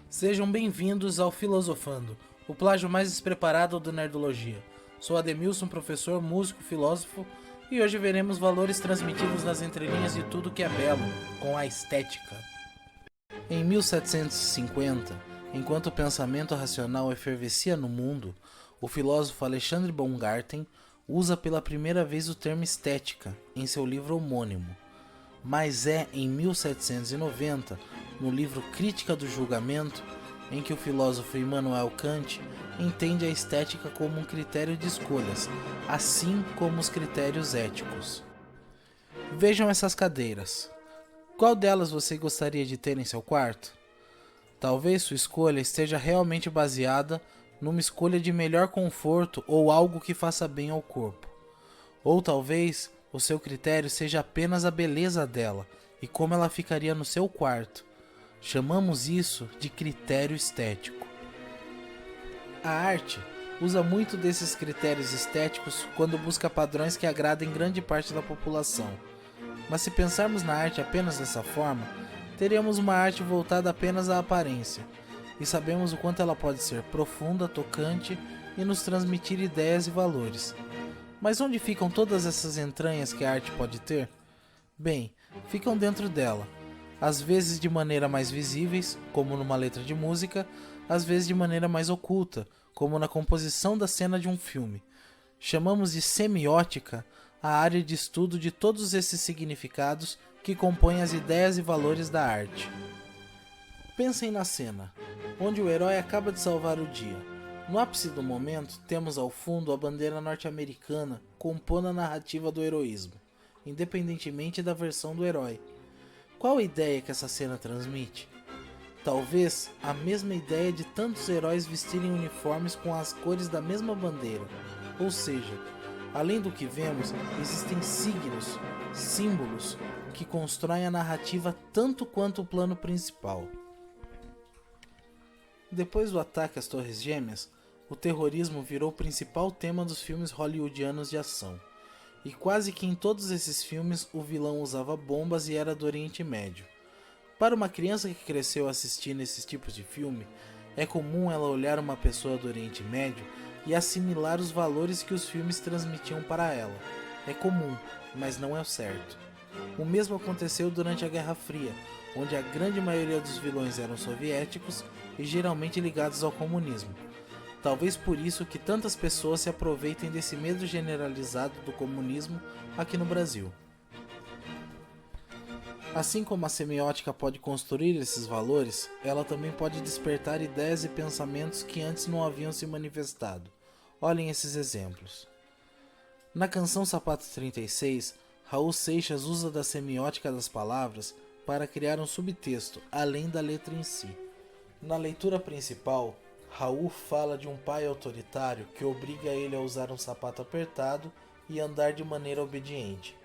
Sejam bem-vindos ao Filosofando, o plágio mais despreparado do Nerdologia. Sou Ademilson, professor, músico, filósofo, e hoje veremos valores transmitidos nas entrelinhas de tudo que é belo, com a estética. Em 1750, enquanto o pensamento racional efervescia no mundo, o filósofo Alexandre Baumgarten usa pela primeira vez o termo estética em seu livro homônimo. Mas é em 1790, no livro Crítica do Julgamento, em que o filósofo Immanuel Kant entende a estética como um critério de escolhas, assim como os critérios éticos. Vejam essas cadeiras. Qual delas você gostaria de ter em seu quarto? Talvez sua escolha esteja realmente baseada numa escolha de melhor conforto ou algo que faça bem ao corpo. Ou talvez o seu critério seja apenas a beleza dela e como ela ficaria no seu quarto. Chamamos isso de critério estético. A arte usa muito desses critérios estéticos quando busca padrões que agradem grande parte da população. Mas se pensarmos na arte apenas dessa forma, teríamos uma arte voltada apenas à aparência, e sabemos o quanto ela pode ser profunda, tocante e nos transmitir ideias e valores. Mas onde ficam todas essas entranhas que a arte pode ter? Bem, ficam dentro dela, às vezes de maneira mais visíveis, como numa letra de música, às vezes de maneira mais oculta, como na composição da cena de um filme. Chamamos de semiótica a área de estudo de todos esses significados que compõem as ideias e valores da arte. Pensem na cena, onde o herói acaba de salvar o dia. No ápice do momento, temos ao fundo a bandeira norte-americana compondo a narrativa do heroísmo, independentemente da versão do herói. Qual a ideia que essa cena transmite? Talvez a mesma ideia de tantos heróis vestirem uniformes com as cores da mesma bandeira. Ou seja, além do que vemos, existem signos, símbolos, que constroem a narrativa tanto quanto o plano principal. Depois do ataque às Torres Gêmeas, o terrorismo virou o principal tema dos filmes hollywoodianos de ação. E quase que em todos esses filmes o vilão usava bombas e era do Oriente Médio. Para uma criança que cresceu assistindo esses tipos de filme, é comum ela olhar uma pessoa do Oriente Médio e assimilar os valores que os filmes transmitiam para ela. É comum, mas não é o certo. O mesmo aconteceu durante a Guerra Fria, onde a grande maioria dos vilões eram soviéticos e geralmente ligados ao comunismo. Talvez por isso que tantas pessoas se aproveitem desse medo generalizado do comunismo aqui no Brasil. Assim como a semiótica pode construir esses valores, ela também pode despertar ideias e pensamentos que antes não haviam se manifestado. Olhem esses exemplos. Na canção Sapato 36, Raul Seixas usa da semiótica das palavras para criar um subtexto, além da letra em si. Na leitura principal, Raul fala de um pai autoritário que obriga ele a usar um sapato apertado e andar de maneira obediente.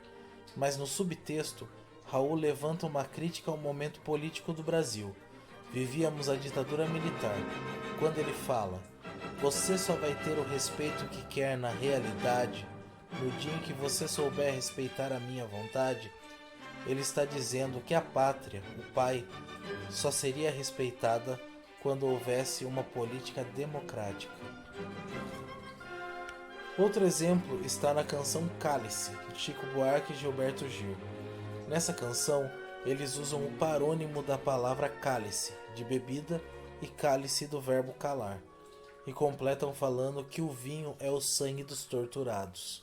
Mas no subtexto, Raul levanta uma crítica ao momento político do Brasil. Vivíamos a ditadura militar. Quando ele fala, você só vai ter o respeito que quer na realidade, no dia em que você souber respeitar a minha vontade, ele está dizendo que a pátria, o pai, só seria respeitada quando houvesse uma política democrática. Outro exemplo está na canção Cálice, de Chico Buarque e Gilberto Gil. Nessa canção, eles usam o parônimo da palavra cálice, de bebida, e cálice do verbo calar, e completam falando que o vinho é o sangue dos torturados.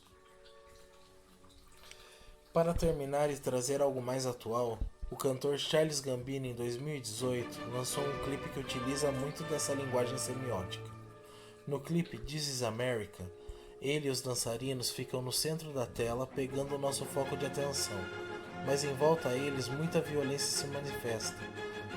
Para terminar e trazer algo mais atual, o cantor Charles Gambino, em 2018, lançou um clipe que utiliza muito dessa linguagem semiótica. No clipe This is America, ele e os dançarinos ficam no centro da tela pegando o nosso foco de atenção, mas em volta a eles muita violência se manifesta.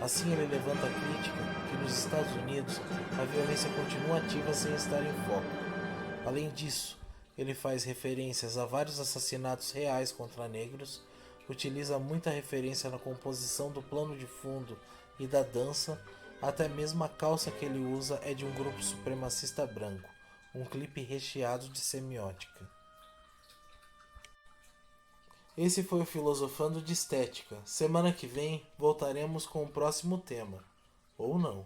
Assim ele levanta a crítica que nos Estados Unidos a violência continua ativa sem estar em foco. Além disso, ele faz referências a vários assassinatos reais contra negros, utiliza muita referência na composição do plano de fundo e da dança, até mesmo a calça que ele usa é de um grupo supremacista branco, um clipe recheado de semiótica. Esse foi o Filosofando de Estética. Semana que vem voltaremos com o próximo tema. Ou não.